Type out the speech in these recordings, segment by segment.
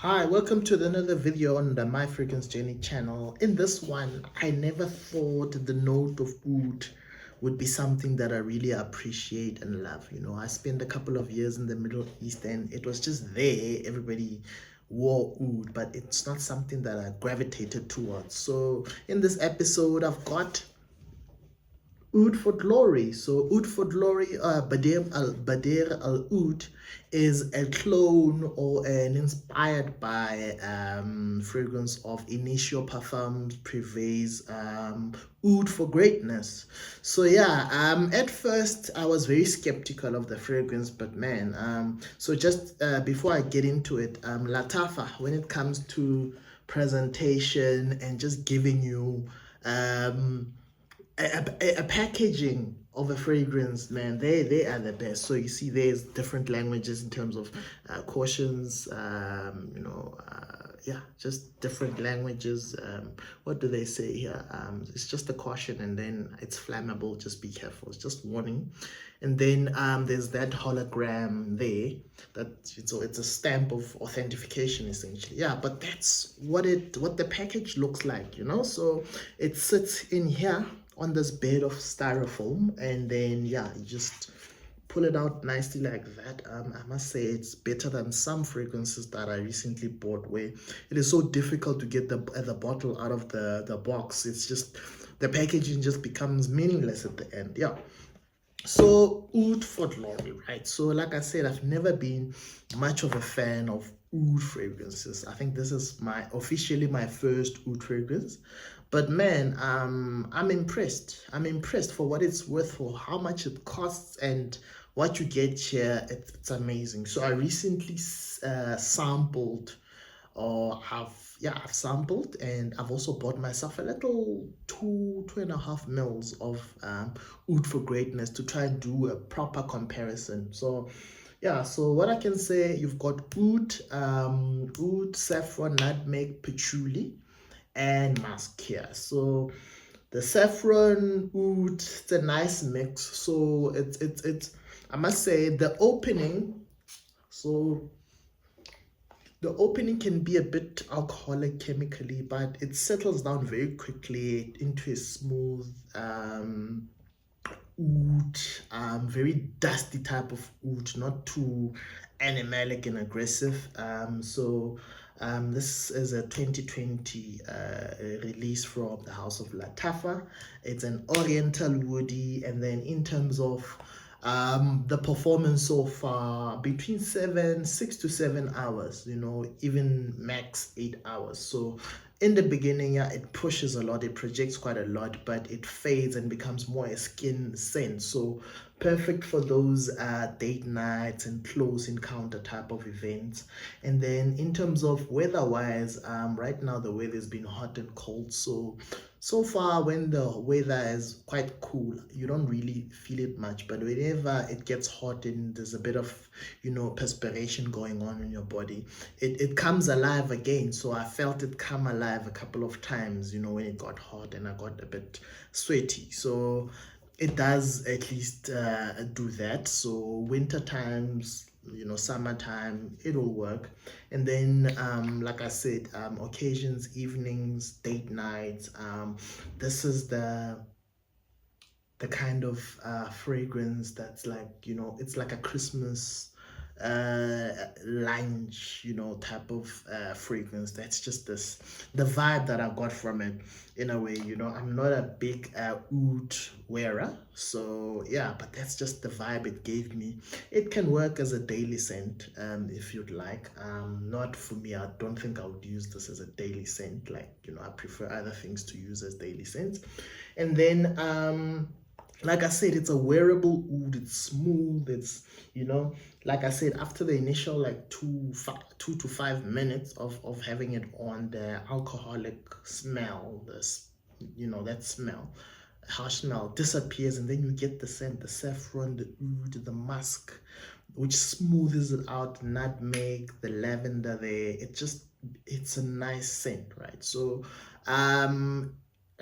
Hi, welcome to another video on the My Fragrance Journey channel. In this one, I never thought the note of oud would be something that I really appreciate and love. I spent a couple of years in the Middle East and it was just there. Everybody wore oud, but it's not something that I gravitated towards. So in this episode, I've got Oud For Glory. So Oud For Glory, Bade'e Al Oud is a clone or an inspired by fragrance of Initio Parfums Privé's Oud For Greatness. So yeah, at first I was very skeptical of the fragrance, but man, so just before I get into it, Lattafa, when it comes to presentation and just giving you a packaging of a fragrance, man, they are the best. So you see there's different languages in terms of cautions, yeah, just different languages. What do they say here? It's just a caution, and then it's flammable, just be careful, it's just warning. And then there's that hologram there, that it's a stamp of authentication essentially. Yeah, but that's what the package looks like, so it sits in here on this bed of styrofoam, and then yeah, you just pull it out nicely like that. I must say it's better than some fragrances that I recently bought, where it is so difficult to get the bottle out of the box. It's just the packaging just becomes meaningless at the end. Yeah. So Oud For Glory, right? So like I said, I've never been much of a fan of oud fragrances. I think this is officially my first oud fragrance. But man, I'm impressed. I'm impressed for what it's worth, for how much it costs, and what you get here. It's amazing. So I recently sampled, or I've sampled, and I've also bought myself a little 2.5 mils of Oud For Greatness to try and do a proper comparison. So yeah, so what I can say, you've got oud, saffron, nutmeg, patchouli, and musk here. So the saffron oud, it's a nice mix. So it's I must say the opening. So the opening can be a bit alcoholic chemically, but it settles down very quickly into a smooth oud, very dusty type of oud, not too animalic and aggressive. This is a 2020 release from the house of Lattafa. It's an oriental woody, and then in terms of the performance so far, between 6 to 7 hours, even max 8 hours. So in the beginning, yeah, it pushes a lot, it projects quite a lot, but it fades and becomes more a skin scent. So perfect for those date nights and close encounter type of events. And then in terms of weather wise, right now the weather's been hot and cold. So far, when the weather is quite cool, you don't really feel it much. But whenever it gets hot and there's a bit of, perspiration going on in your body, it comes alive again. So I felt it come alive a couple of times, when it got hot and I got a bit sweaty. So it does at least do that. So winter times, summertime, it'll work. And then like I said, occasions, evenings, date nights, this is the kind of fragrance that's like, it's like a Christmas lounge, type of fragrance. That's just the vibe that I got from it. In a way, I'm not a big oud wearer, so yeah, but that's just the vibe it gave me. It can work as a daily scent, if you'd like. Not for me. I don't think I would use this as a daily scent. Like, I prefer other things to use as daily scents. And then like I said, it's a wearable oud. It's smooth. It's, like I said, after the initial like 2 to 5 minutes of having it on, the alcoholic smell, that smell, harsh smell disappears, and then you get the scent, the saffron, the oud, the musk, which smoothes it out, nutmeg, the lavender there. It's a nice scent, right? So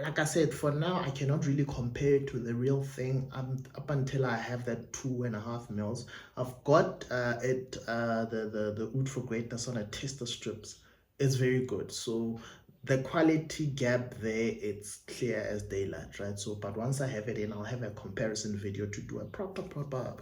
like I said, for now, I cannot really compare it to the real thing up until I have that 2.5 mils. I've got the Oud For Greatness on a tester strips. It's very good. So the quality gap there, it's clear as daylight, right? So, but once I have it in, I'll have a comparison video to do a proper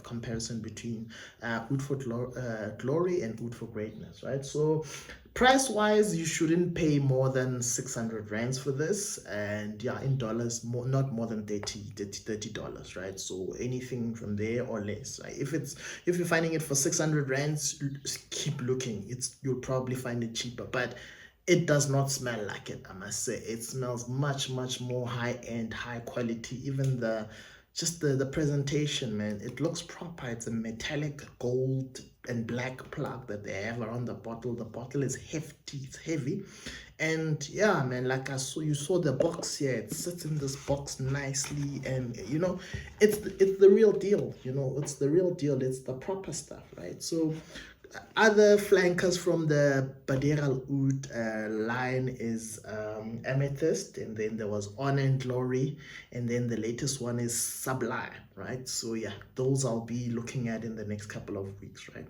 comparison between Oud For Glory and Oud For Greatness, right? So price wise, you shouldn't pay more than 600 rands for this, and yeah, in dollars, not more than $30, right? So anything from there or less, right? If you're finding it for 600 rands, keep looking. You'll probably find it cheaper, but it does not smell like it, I must say. It smells much more high end, high quality. Even the presentation, man, it looks proper. It's a metallic gold and black plug that they have around the bottle. The bottle is hefty, it's heavy. And yeah, man, like you saw the box here. It sits in this box nicely, and you know, it's the real deal. You know, it's the real deal. It's the proper stuff, right? So other flankers from the Bade'e Al Oud line is Amethyst, and then there was Honor and Glory, and then the latest one is Sublime, right? So yeah, those I'll be looking at in the next couple of weeks, right?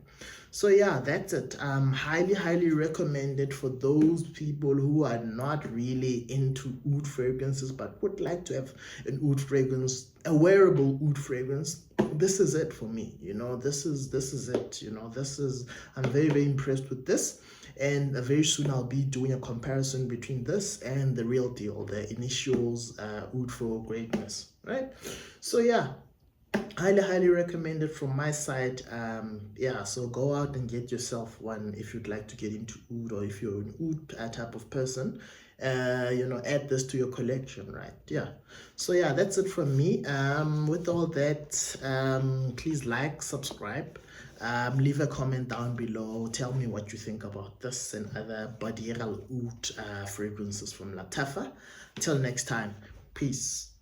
So yeah, that's it. Highly recommended for those people who are not really into oud fragrances but would like to have an oud fragrance, a wearable oud fragrance. This is it for me. You know, this is it. You know, I'm very impressed with this, and very soon I'll be doing a comparison between this and the real deal, the Initio's Oud For Greatness, right? So yeah, highly recommended from my side. Yeah, so go out and get yourself one if you'd like to get into oud, or if you're an oud type of person. You know, add this to your collection, right? Yeah. So yeah, that's it from me. With all that, please like, subscribe, leave a comment down below. Tell me what you think about this and other Bade'e Al Oud fragrances from Lattafa. Till next time, peace.